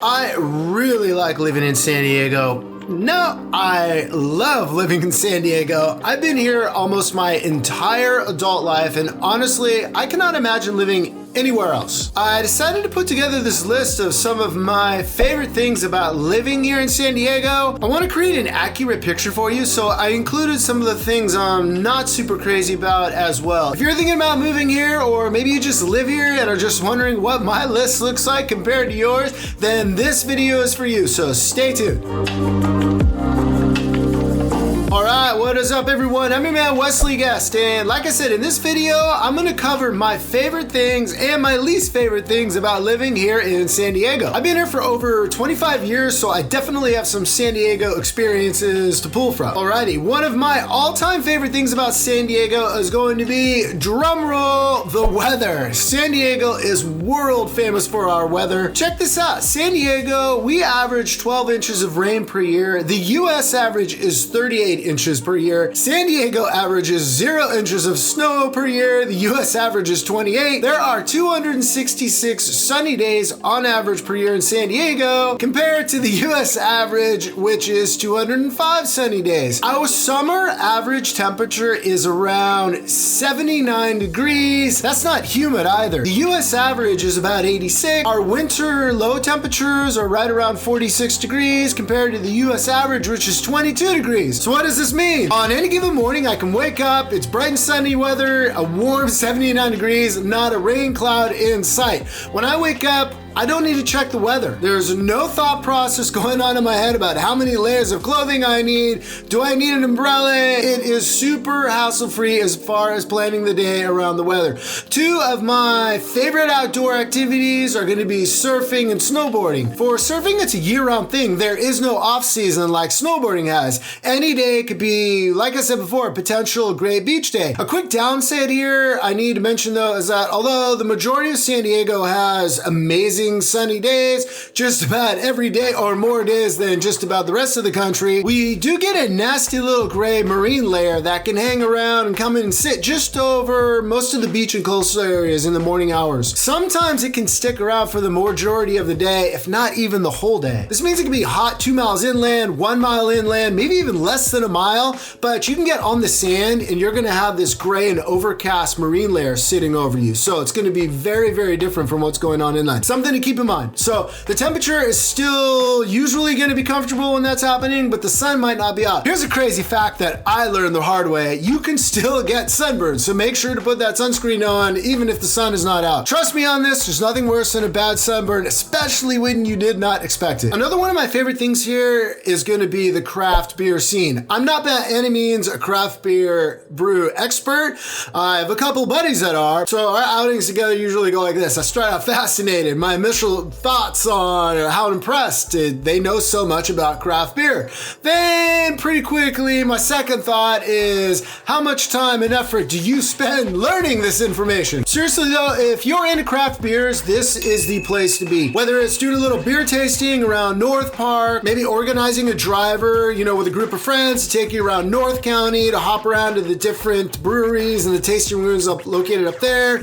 I really like living in San Diego. No, I love living in San Diego. I've been here almost my entire adult life, and honestly, I cannot imagine living anywhere else. I decided to put together this list of some of my favorite things about living here in San Diego. I want to create an accurate picture for you, so I included some of the things I'm not super crazy about as well. If you're thinking about moving here, or maybe you just live here and are just wondering what my list looks like compared to yours, then this video is for you, so stay tuned. Alright, what is up everyone? I'm your man Wesley Guest, and like I said, in this video, I'm going to cover my favorite things and my least favorite things about living here in San Diego. I've been here for over 25 years, so I definitely have some San Diego experiences to pull from. Alrighty, one of my all-time favorite things about San Diego is going to be, drumroll, the weather. San Diego is world famous for our weather. Check this out, San Diego, we average 12 inches of rain per year. The US average is 38 inches per year. San Diego averages 0 inches of snow per year. The US average is 28. There are 266 sunny days on average per year in San Diego compared to the US average, which is 205 sunny days. Our summer average temperature is around 79 degrees. That's not humid either. The US average is about 86. Our winter low temperatures are right around 46 degrees compared to the US average, which is 22 degrees. So what does this mean? On any given morning, I can wake up, it's bright and sunny weather, a warm 79 degrees, not a rain cloud in sight. When I wake up, I don't need to check the weather. There's no thought process going on in my head about how many layers of clothing I need. Do I need an umbrella? It is super hassle-free as far as planning the day around the weather. Two of my favorite outdoor activities are going to be surfing and snowboarding. For surfing, it's a year-round thing. There is no off-season like snowboarding has. Any day could be, like I said before, a potential great beach day. A quick downside here I need to mention though is that although the majority of San Diego has amazing sunny days, just about every day or more days than just about the rest of the country, we do get a nasty little gray marine layer that can hang around and come in and sit just over most of the beach and coastal areas in the morning hours. Sometimes it can stick around for the majority of the day, if not even the whole day. This means it can be hot 2 miles inland, 1 mile inland, maybe even less than a mile, but you can get on the sand and you're gonna have this gray and overcast marine layer sitting over you. So it's gonna be very, very different from what's going on inland. Something to keep in mind. So the temperature is still usually going to be comfortable when that's happening, but the sun might not be out. Here's a crazy fact that I learned the hard way. You can still get sunburned, so make sure to put that sunscreen on even if the sun is not out. Trust me on this, there's nothing worse than a bad sunburn, especially when you did not expect it. Another one of my favorite things here is going to be the craft beer scene. I'm not by any means a craft beer brew expert. I have a couple buddies that are, so our outings together usually go like this. I start out fascinated. My initial thoughts on how impressed they know so much about craft beer. Then pretty quickly, my second thought is how much time and effort do you spend learning this information? Seriously though, if you're into craft beers, this is the place to be. Whether it's doing a little beer tasting around North Park, maybe organizing a driver, with a group of friends to take you around North County to hop around to the different breweries and the tasting rooms located up there,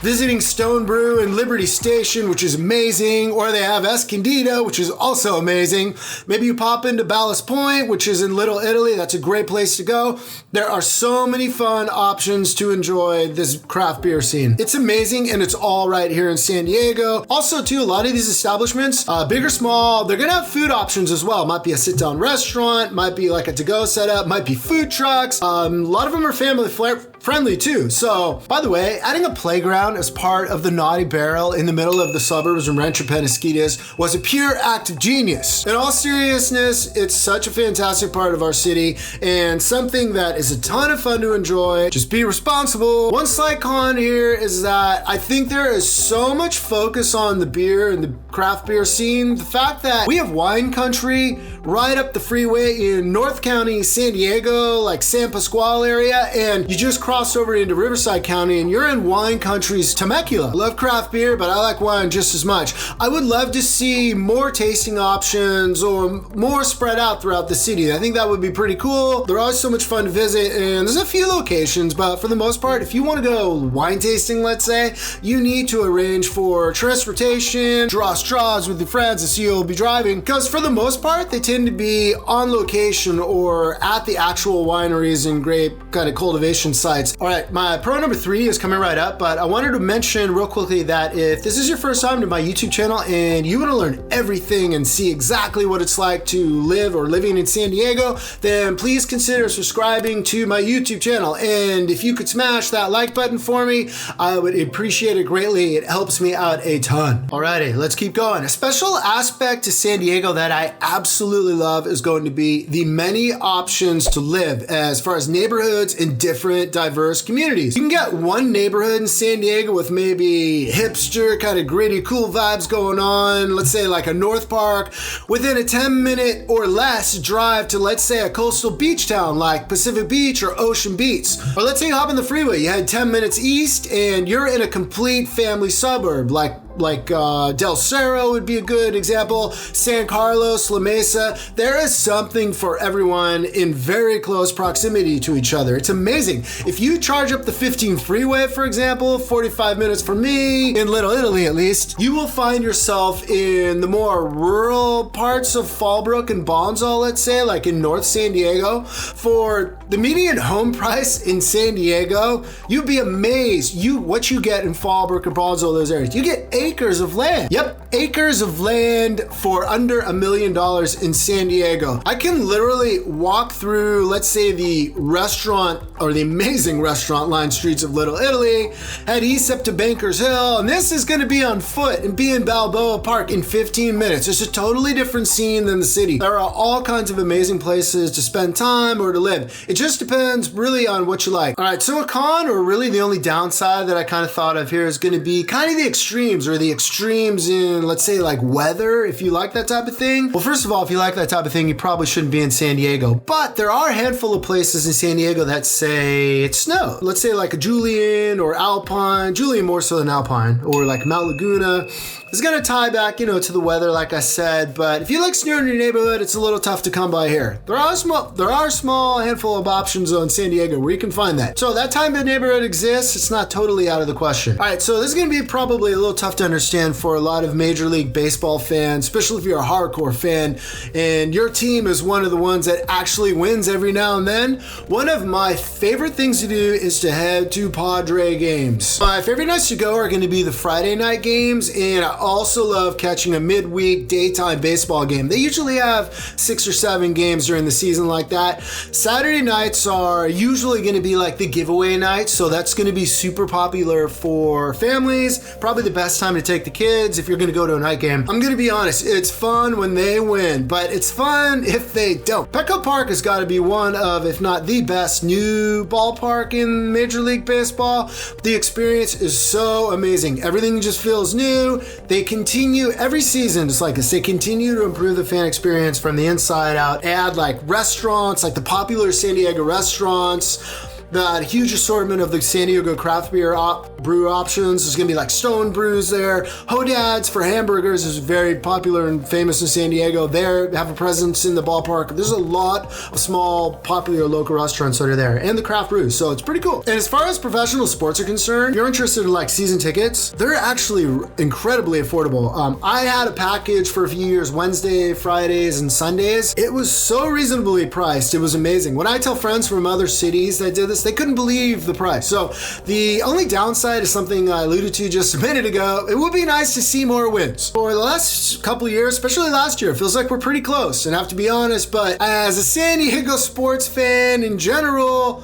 visiting Stone Brew and Liberty Station, which is amazing, or they have Escondido, which is also amazing. Maybe you pop into Ballast Point, which is in Little Italy. That's a great place to go. There are so many fun options to enjoy this craft beer scene. It's amazing, and it's all right here in San Diego. Also, too, a lot of these establishments, big or small, they're gonna have food options as well. Might be a sit-down restaurant, might be like a to-go setup, might be food trucks. A lot of them are family friendly too. So, by the way, adding a playground as part of the Naughty Barrel in the middle of the suburbs in Rancho Penasquitos was a pure act of genius. In all seriousness, it's such a fantastic part of our city and something that is a ton of fun to enjoy. Just be responsible. One slight con here is that I think there is so much focus on the beer and the craft beer scene. The fact that we have wine country right up the freeway in North County, San Diego, like San Pasqual area, and you just cross cross over into Riverside County and you're in wine country's Temecula. I love craft beer, but I like wine just as much. I would love to see more tasting options or more spread out throughout the city. I think that would be pretty cool. They're always so much fun to visit, and there's a few locations, but for the most part, if you want to go wine tasting, let's say, you need to arrange for transportation, draw straws with your friends and see who will be driving, because for the most part, they tend to be on location or at the actual wineries and grape kind of cultivation sites. All right, my pro number 3 is coming right up, but I wanted to mention real quickly that if this is your first time to my YouTube channel and you want to learn everything and see exactly what it's like to live or living in San Diego, then please consider subscribing to my YouTube channel. And if you could smash that like button for me, I would appreciate it greatly. It helps me out a ton. Alrighty, let's keep going. A special aspect to San Diego that I absolutely love is going to be the many options to live as far as neighborhoods in different diverse communities. You can get one neighborhood in San Diego with maybe hipster, kind of gritty, cool vibes going on, let's say like a North Park, within a 10-minute or less drive to, let's say, a coastal beach town like Pacific Beach or Ocean Beach. Or let's say you hop on the freeway, you head 10 minutes east and you're in a complete family suburb like Del Cerro would be a good example, San Carlos, La Mesa. There is something for everyone in very close proximity to each other. It's amazing. If you charge up the 15 freeway, for example, 45 minutes for me, in Little Italy at least, you will find yourself in the more rural parts of Fallbrook and Bonsall, let's say, like in North San Diego. For the median home price in San Diego, you'd be amazed what you get in Fallbrook and Bonsall, those areas. You get acres of land. Yep, acres of land for under $1 million in San Diego. I can literally walk through, let's say, the restaurant or the amazing restaurant line streets of Little Italy, head east up to Bankers Hill, and this is going to be on foot and be in Balboa Park in 15 minutes. It's a totally different scene than the city. There are all kinds of amazing places to spend time or to live. It just depends really on what you like. All right, so a con, or really the only downside that I kind of thought of here, is going to be kind of the extremes, or the extremes in, let's say, like weather, if you like that type of thing. Well, first of all, if you like that type of thing, you probably shouldn't be in San Diego, but there are a handful of places in San Diego that say it's snow. Let's say like a Julian or Alpine, Julian more so than Alpine, or like Mount Laguna. It's gonna tie back, to the weather, like I said, but if you like snow in your neighborhood, it's a little tough to come by here. There are a small handful of options in San Diego where you can find that. So that type of neighborhood exists. It's not totally out of the question. All right, so this is gonna be probably a little tough to understand for a lot of Major League Baseball fans, especially if you're a hardcore fan and your team is one of the ones that actually wins every now and then. One of my favorite things to do is to head to Padre games. My favorite nights to go are gonna be the Friday night games, and I also love catching a midweek daytime baseball game. They usually have 6 or 7 games during the season like that. Saturday nights are usually going to be like the giveaway nights, so that's going to be super popular for families. Probably the best time to take the kids if you're going to go to a night game. I'm going to be honest, it's fun when they win, but it's fun if they don't. Petco Park has got to be one of, if not the best new ballpark in Major League Baseball. The experience is so amazing. Everything just feels new. They continue every season, just like this, they continue to improve the fan experience from the inside out, add like restaurants, like the popular San Diego restaurants, the huge assortment of the San Diego craft beer brew options. There's gonna be like Stone Brews there. Hodad's for hamburgers is very popular and famous in San Diego. They have a presence in the ballpark. There's a lot of small, popular local restaurants that are there, and the craft brews, so it's pretty cool. And as far as professional sports are concerned, if you're interested in like season tickets, they're actually incredibly affordable. I had a package for a few years, Wednesday, Fridays, and Sundays. It was so reasonably priced. It was amazing. When I tell friends from other cities that did this, they couldn't believe the price. So the only downside is something I alluded to just a minute ago. It would be nice to see more wins. For the last couple of years, especially last year, it feels like we're pretty close, and I have to be honest, but as a San Diego sports fan in general,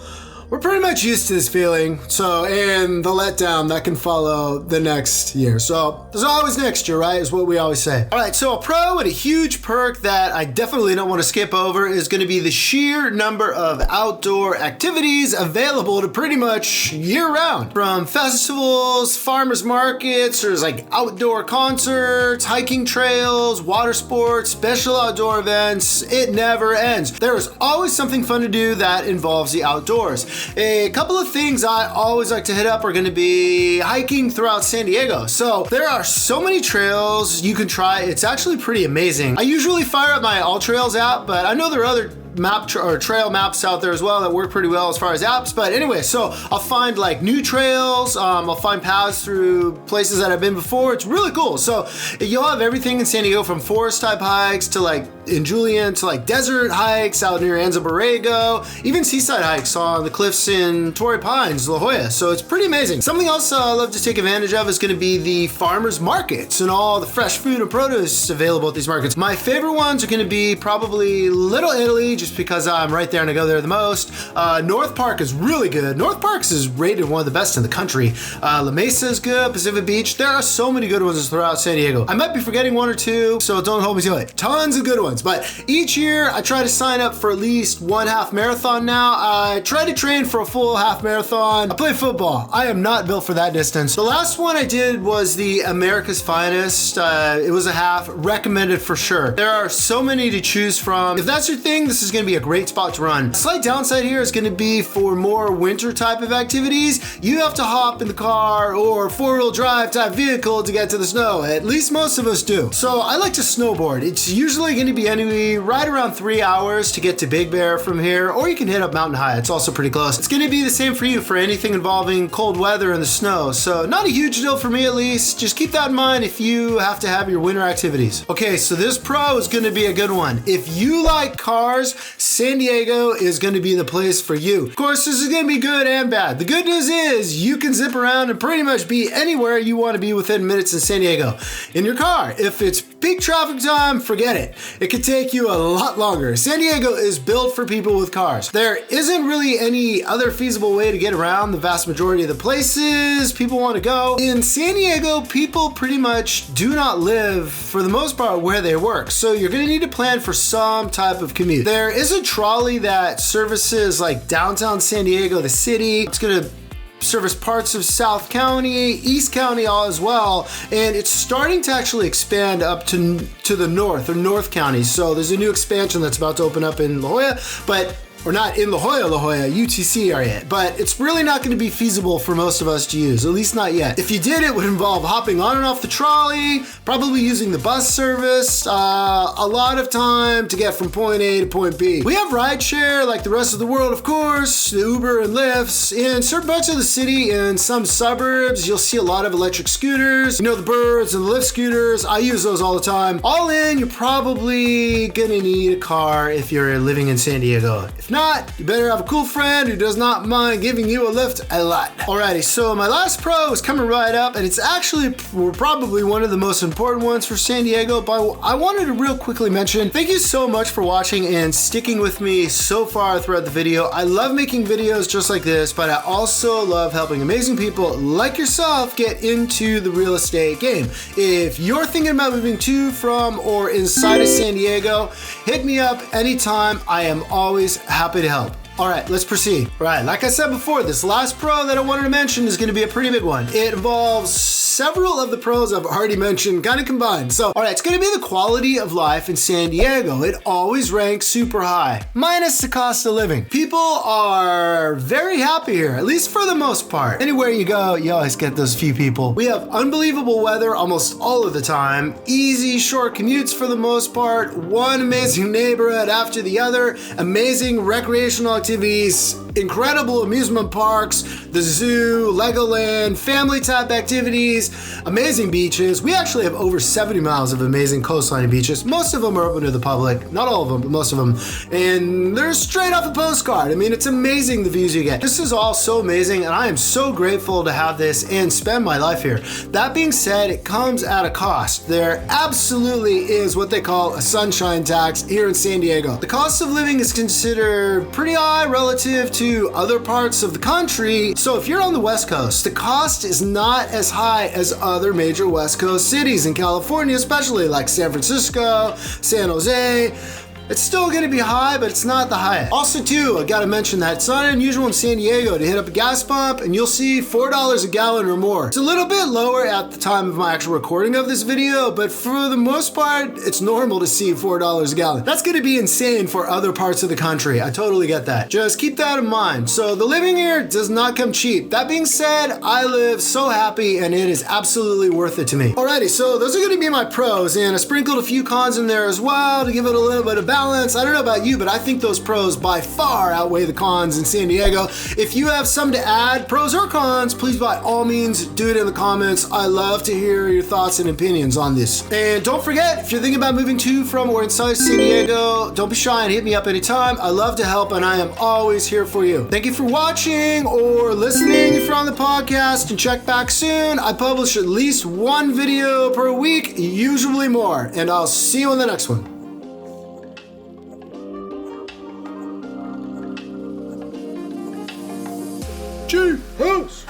we're pretty much used to this feeling, and the letdown that can follow the next year. So there's always next year, right, is what we always say. All right, so a pro and a huge perk that I definitely don't want to skip over is going to be the sheer number of outdoor activities available to pretty much year-round. From festivals, farmers markets, there's like outdoor concerts, hiking trails, water sports, special outdoor events. It never ends. There is always something fun to do that involves the outdoors. a couple of things I always like to hit up are going to be hiking throughout San Diego. So there are so many trails you can try. It's actually pretty amazing. I usually fire up my All Trails app, but I know there are other trail maps out there as well that work pretty well as far as apps. But anyway, so I'll find like new trails. I'll find paths through places that I've been before. It's really cool. So you'll have everything in San Diego, from forest type hikes to like in Julian to like desert hikes out near Anza Borrego, even seaside hikes on the cliffs in Torrey Pines, La Jolla. So it's pretty amazing. Something else I love to take advantage of is going to be the farmers markets and all the fresh food and produce available at these markets. My favorite ones are going to be probably Little Italy, just because I'm right there and I go there the most. North Park is really good. North Park is rated one of the best in the country. La Mesa is good. Pacific Beach. There are so many good ones throughout San Diego. I might be forgetting one or two, so don't hold me to it. Tons of good ones. But each year I try to sign up for at least one half marathon now. I try to train for a full half marathon. I play football. I am not built for that distance. The last one I did was the America's Finest. It was a half. Recommended for sure. There are so many to choose from. If that's your thing, this is going to be a great spot to run. Slight downside here is going to be for more winter type of activities. You have to hop in the car or four-wheel drive type vehicle to get to the snow. At least most of us do. So I like to snowboard. It's usually going to be anyway right around 3 hours to get to Big Bear from here, or you can hit up Mountain High. It's also pretty close. It's going to be the same for you for anything involving cold weather and the snow. So not a huge deal for me, at least. Just keep that in mind if you have to have your winter activities. Okay, so this pro is going to be a good one. If you like cars, San Diego is going to be the place for you. Of course, this is going to be good and bad. The good news is you can zip around and pretty much be anywhere you want to be within minutes in San Diego in your car. If it's peak traffic time, forget it. It could take you a lot longer. San Diego is built for people with cars. There isn't really any other feasible way to get around the vast majority of the places people want to go. In San Diego, people pretty much do not live, for the most part, where they work. So you're going to need to plan for some type of commute. There is a trolley that services like downtown San Diego, the city. It's going to service parts of South County, East County all as well, and it's starting to actually expand up to the north, or North County. So there's a new expansion that's about to open up in La Jolla, or not in La Jolla, UTC area, but it's really not going to be feasible for most of us to use, at least not yet. If you did, it would involve hopping on and off the trolley, probably using the bus service, a lot of time to get from point A to point B. We have rideshare like the rest of the world, of course, the Uber and Lyfts. In certain parts of the city, in some suburbs, you'll see a lot of electric scooters. You know, the Birds and the Lyft scooters. I use those all the time. All in, you're probably gonna need a car if you're living in San Diego. If not, you better have a cool friend who does not mind giving you a lift a lot. Alrighty, so my last pro is coming right up, and it's actually probably one of the most important ones for San Diego, but I wanted to real quickly mention, thank you so much for watching and sticking with me so far throughout the video. I love making videos just like this, but I also love helping amazing people like yourself get into the real estate game. If you're thinking about moving to, from, or inside of San Diego, hit me up anytime. I am always happy to help. All right, let's proceed. All right, like I said before, this last pro that I wanted to mention is going to be a pretty big one. It involves several of the pros I've already mentioned kind of combined. So, all right, it's going to be the quality of life in San Diego. It always ranks super high, minus the cost of living. People are very happy here, at least for the most part. Anywhere you go, you always get those few people. We have unbelievable weather almost all of the time, easy, short commutes for the most part, one amazing neighborhood after the other, amazing recreational activities, incredible amusement parks, the zoo, Legoland, family type activities, amazing beaches. We actually have over 70 miles of amazing coastline beaches. Most of them are open to the public, not all of them, but most of them. And they're straight off a postcard. I mean, it's amazing the views you get. This is all so amazing, and I am so grateful to have this and spend my life here. That being said, it comes at a cost. There absolutely is what they call a sunshine tax here in San Diego. The cost of living is considered pretty high relative to other parts of the country. So if you're on the West Coast, the cost is not as high as other major West Coast cities in California, especially like San Francisco, San Jose, It's still going to be high, but it's not the highest. Also too, I gotta mention that it's not unusual in San Diego to hit up a gas pump and you'll see $4 a gallon or more. It's a little bit lower at the time of my actual recording of this video, but for the most part, it's normal to see $4 a gallon. That's going to be insane for other parts of the country. I totally get that. Just keep that in mind. So the living here does not come cheap. That being said, I live so happy and it is absolutely worth it to me. Alrighty, so those are going to be my pros, and I sprinkled a few cons in there as well to give it a little bit of balance. I don't know about you, but I think those pros by far outweigh the cons in San Diego. If you have some to add, pros or cons, please by all means do it in the comments. I love to hear your thoughts and opinions on this. And don't forget, if you're thinking about moving to, from, or inside San Diego, don't be shy and hit me up anytime. I love to help and I am always here for you. Thank you for watching or listening if you're on the podcast, and check back soon. I publish at least one video per week, usually more, and I'll see you on the next one. Cheers!